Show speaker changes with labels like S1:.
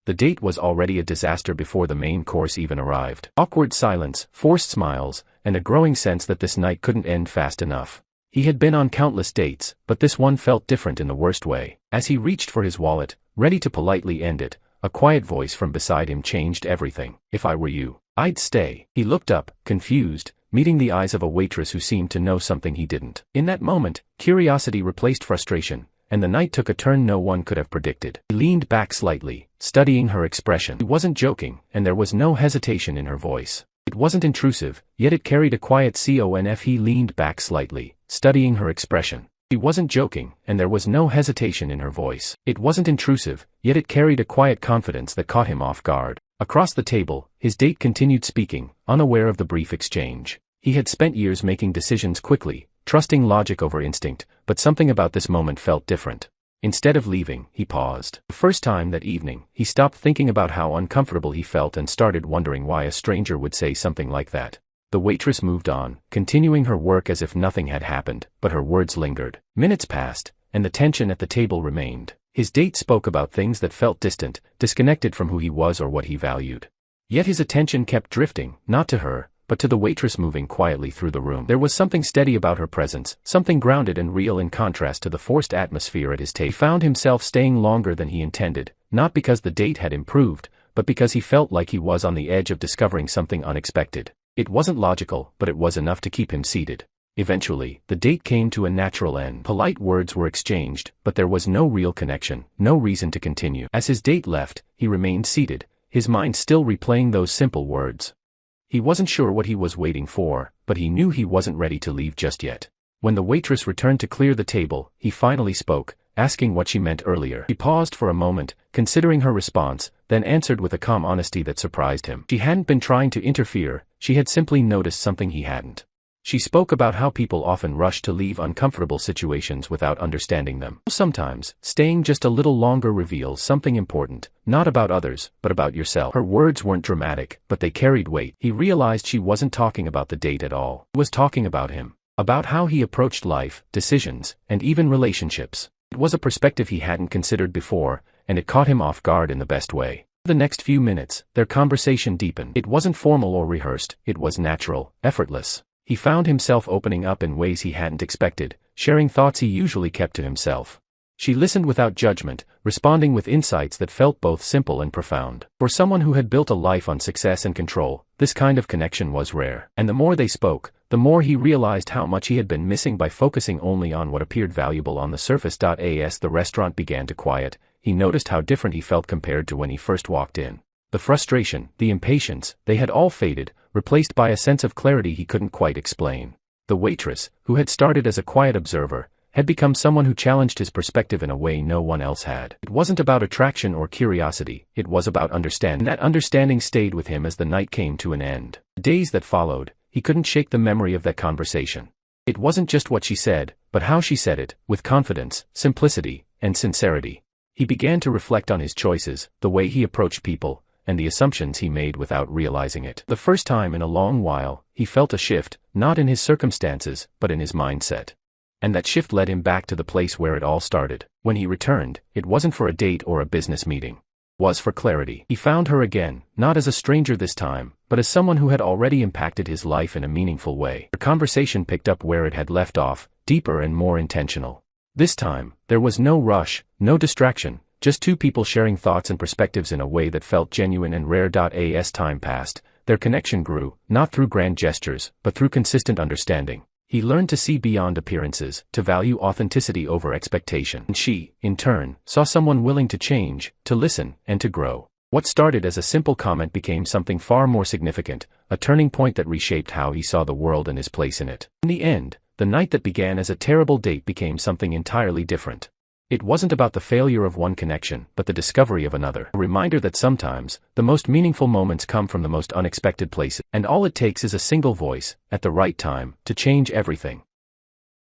S1: The date was already a disaster before the main course even arrived. Awkward silence, forced smiles, and a growing sense that this night couldn't end fast enough. He had been on countless dates, but this one felt different in the worst way. As he reached for his wallet, ready to politely end it, a quiet voice from beside him changed everything. "If I were you, I'd stay." He looked up, confused, meeting the eyes of a waitress who seemed to know something he didn't. In that moment, curiosity replaced frustration, and the night took a turn no one could have predicted. He leaned back slightly, studying her expression. He wasn't joking, and there was no hesitation in her voice. It wasn't intrusive, yet it carried a quiet conf. He leaned back slightly, studying her expression. He wasn't joking, and there was no hesitation in her voice. It wasn't intrusive, yet it carried a quiet confidence that caught him off guard. Across the table, his date continued speaking, unaware of the brief exchange. He had spent years making decisions quickly, trusting logic over instinct, but something about this moment felt different. Instead of leaving, he paused. The first time that evening, he stopped thinking about how uncomfortable he felt and started wondering why a stranger would say something like that. The waitress moved on, continuing her work as if nothing had happened, but her words lingered. Minutes passed, and the tension at the table remained. His date spoke about things that felt distant, disconnected from who he was or what he valued. Yet his attention kept drifting, not to her, but to the waitress moving quietly through the room. There was something steady about her presence, something grounded and real in contrast to the forced atmosphere at his table. He found himself staying longer than he intended, not because the date had improved, but because he felt like he was on the edge of discovering something unexpected. It wasn't logical, but it was enough to keep him seated. Eventually, the date came to a natural end. Polite words were exchanged, but there was no real connection, no reason to continue. As his date left, he remained seated, his mind still replaying those simple words. He wasn't sure what he was waiting for, but he knew he wasn't ready to leave just yet. When the waitress returned to clear the table, he finally spoke, asking what she meant earlier. He paused for a moment, considering her response, then answered with a calm honesty that surprised him. She hadn't been trying to interfere, she had simply noticed something he hadn't. She spoke about how people often rush to leave uncomfortable situations without understanding them. Sometimes, staying just a little longer reveals something important, not about others, but about yourself. Her words weren't dramatic, but they carried weight. He realized she wasn't talking about the date at all. She was talking about him. About how he approached life, decisions, and even relationships. It was a perspective he hadn't considered before, and it caught him off guard in the best way. For the next few minutes, their conversation deepened. It wasn't formal or rehearsed, it was natural, effortless. He found himself opening up in ways he hadn't expected, sharing thoughts he usually kept to himself. She listened without judgment, responding with insights that felt both simple and profound. For someone who had built a life on success and control, this kind of connection was rare. And the more they spoke, the more he realized how much he had been missing by focusing only on what appeared valuable on the surface. As the restaurant began to quiet, he noticed how different he felt compared to when he first walked in. The frustration, the impatience, they had all faded, replaced by a sense of clarity he couldn't quite explain. The waitress, who had started as a quiet observer, had become someone who challenged his perspective in a way no one else had. It wasn't about attraction or curiosity, it was about understanding. That understanding stayed with him as the night came to an end. The days that followed, he couldn't shake the memory of that conversation. It wasn't just what she said, but how she said it, with confidence, simplicity, and sincerity. He began to reflect on his choices, the way he approached people, and the assumptions he made without realizing it. The first time in a long while, he felt a shift, not in his circumstances, but in his mindset. And that shift led him back to the place where it all started. When he returned, it wasn't for a date or a business meeting. It was for clarity. He found her again, not as a stranger this time, but as someone who had already impacted his life in a meaningful way. The conversation picked up where it had left off, deeper and more intentional. This time, there was no rush, no distraction, just two people sharing thoughts and perspectives in a way that felt genuine and rare. As time passed, their connection grew, not through grand gestures, but through consistent understanding. He learned to see beyond appearances, to value authenticity over expectation. And she, in turn, saw someone willing to change, to listen, and to grow. What started as a simple comment became something far more significant, a turning point that reshaped how he saw the world and his place in it. In the end, the night that began as a terrible date became something entirely different. It wasn't about the failure of one connection, but the discovery of another. A reminder that sometimes, the most meaningful moments come from the most unexpected places, and all it takes is a single voice, at the right time, to change everything.